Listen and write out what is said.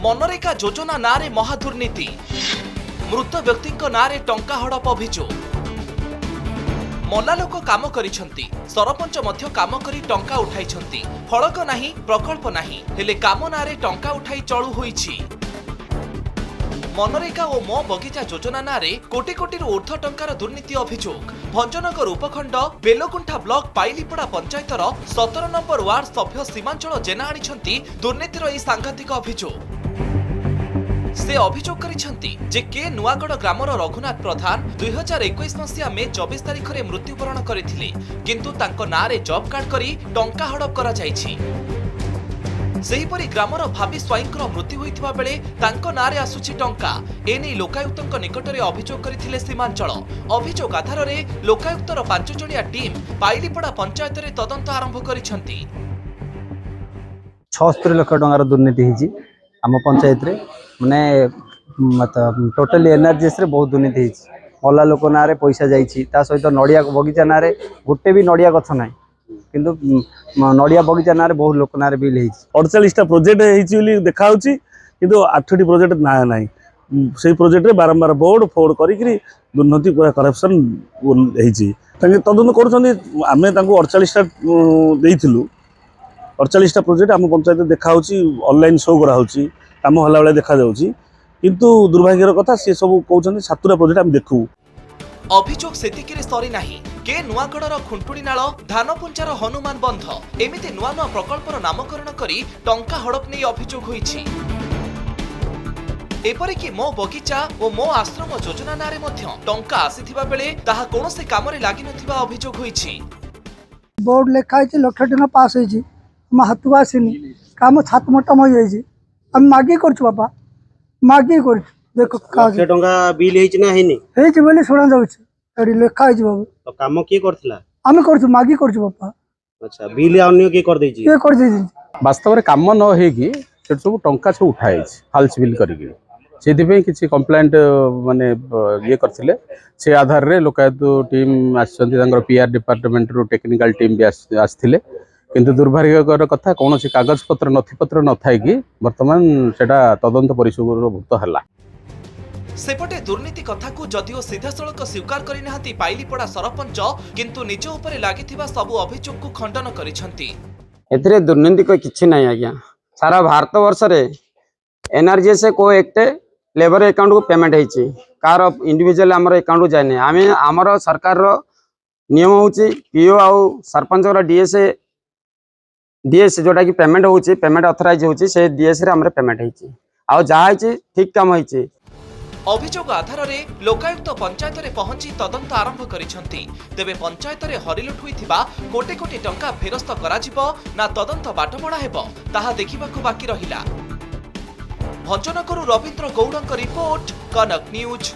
मनरेगा योजना नारे महादुर्नीति मृत व्यक्ति नारे टंका हड़प अभियोग मल्ला लोक काम करिसंती सरपंच मध्य काम करी टंका उठाइछंती फलक नाही प्रकल्प नाही हेले काम नारे टंका उठाई चळु होईछि। मनरेगा और मो बगीचा योजना नारे कोटी कोटी ऊर्ध्व टंकार दुर्नीति अभियोग भंजनगर उपखंड बेलगुंठा ब्लॉक पाइलीपड़ा पंचायतर 17 नंबर वार्ड सभ्य सीमांचल जेना आनिछंती दुर्नीतिर ई सांघातिक अभियोग। से अभियोग करिछंती जे के नुआगढ़ ग्रामर रघुनाथ प्रधान 2021 मसीहा मे 24 तारिख रे मृत्युवरण करथिले किंतु तांको नारे जॉब कार्ड करी टंका हड़प करा जायछि। सेहीपरि ग्रामर भावी स्वाईंकर मृत्यु होइथिबा बेले तांको नारे आसुछि टंका एने लोकायुक्तଙ୍କ निकटरे अभियोग करथिले सीमांचल। अभियोग आधार रे लोकायुक्तर 5 जणिया टीम पाइलीपड़ा पंचायत रे तदंत आरंभ करिसंती। 76 लाख टंकार दुर्नीति हिची आम पंचायत रे माने टोटली एनआरजीएस रे बहुत दुर्नीति हिची। मल्ला लोक नारे पैसा जाइछि ता सहित नडिया बगीचा नारे गोटे भी नडिया गछ नाही किंतु नडिया बगीचा नारे बहुत लोक नारे बिल हिची। 48टा प्रोजेक्ट हिची बोली देखा होची किंतु 8टी प्रोजेक्ट ना नाही सेही प्रोजेक्ट रे बारंबार बोर्ड फोर्ड करिकरी दुर्नीति पूरा करप्शन हिची तांगे तदन करूछन्ती। आमे तांको 48टा देइथिलु 48टा प्रोजेक्ट आम पंचायत देखा होची ऑनलाइन शो करा होची काम हला बेले देखा जाउची किंतु दुर्भाग्यर कथा से सब कहउछन्ती 7टा प्रोजेक्ट आम देखू। अभियोग सेतिकिरे सरी नाही के नुआगढ़र खुंटुड़ी नाल धानपुंजार हनुमान बंध एमिति नुआ नुआ प्रकल्पर नामकरण करी टंका हड़प नहीं अभियोग होईछि। एपरिकी मो बगीचा और मो आश्रम योजना नारे मध्य टंका आसीथिबा बेले ताहा कोनोसी कामरे लागि नथिबा अभियोग होईछि। बोर्ड लेखा लक्ष टका पास होईछि हम हाथु आसीनी काम छात मोटा मई जाइछि हम मागी करछु बाबा मागी करछु देखो लक्ष टका बिल हेछि ना हेनी हेछि बोली सुना जाउछि एडी लेखा हेछि बाबू तो काम के करथिला हम करछु मागी करछु बाबा। अच्छा बिल अन्य के कर देछि के कर देछि वास्तव में काम न हेगी से सब टंका सब उठाई फाल्स बिल करिक से किसी कंप्लेंट माने ये करथिले से आधार रे लोकायुक्त टीम आछंती पीआर डिपार्टमेंट रो टेक्निकल टीम भी आछथिले किंतु दुर्भाग्यकर कथा कौन कागज पत्र नथिपत्र न थाई कि वर्तमान सेटा तदंत परिसरभुक्त हला। सेपटे दुर्नीति कथा को जदिओ सीधासलख स्वीकार करिनाहांती पाइलीपड़ा सरपंच किंतु निज उपरे लागिथिबा सबु अभियोग को खंडन करिसंती। एथिरे दुर्नीति को किछि नै आज्ञा सारा भारत वर्ष रे एनआरजीएस से को एकटे लेबर अकाउंट को पेमेंट हेछि कार इंडिविजुअल हमर अकाउंट को जाय नै आमे हमर सरकार रो नियम होछि पीओ आ सरपंच रो डीएस जोटा कि पेमेंट होछि पेमेंट ऑथराइज होछि से डीएस रे हमरे पेमेंट हेछि आ जा हेछि ठीक काम हेछि। अभियोग आधार रे लोकायुक्त पंचायत रे पहुंची तदंत आरंभ करिसंती। तेबे पंचायत रे हरिलुट होइथिबा कोटी कोटी टंका फेरस्त कराजिबो ना तदंत बाटबड़ा हेबो ताहा देखिबाकू बाकी रहिला। भंजनगरु रवींद्र गौड़क रिपोर्ट कनक न्यूज।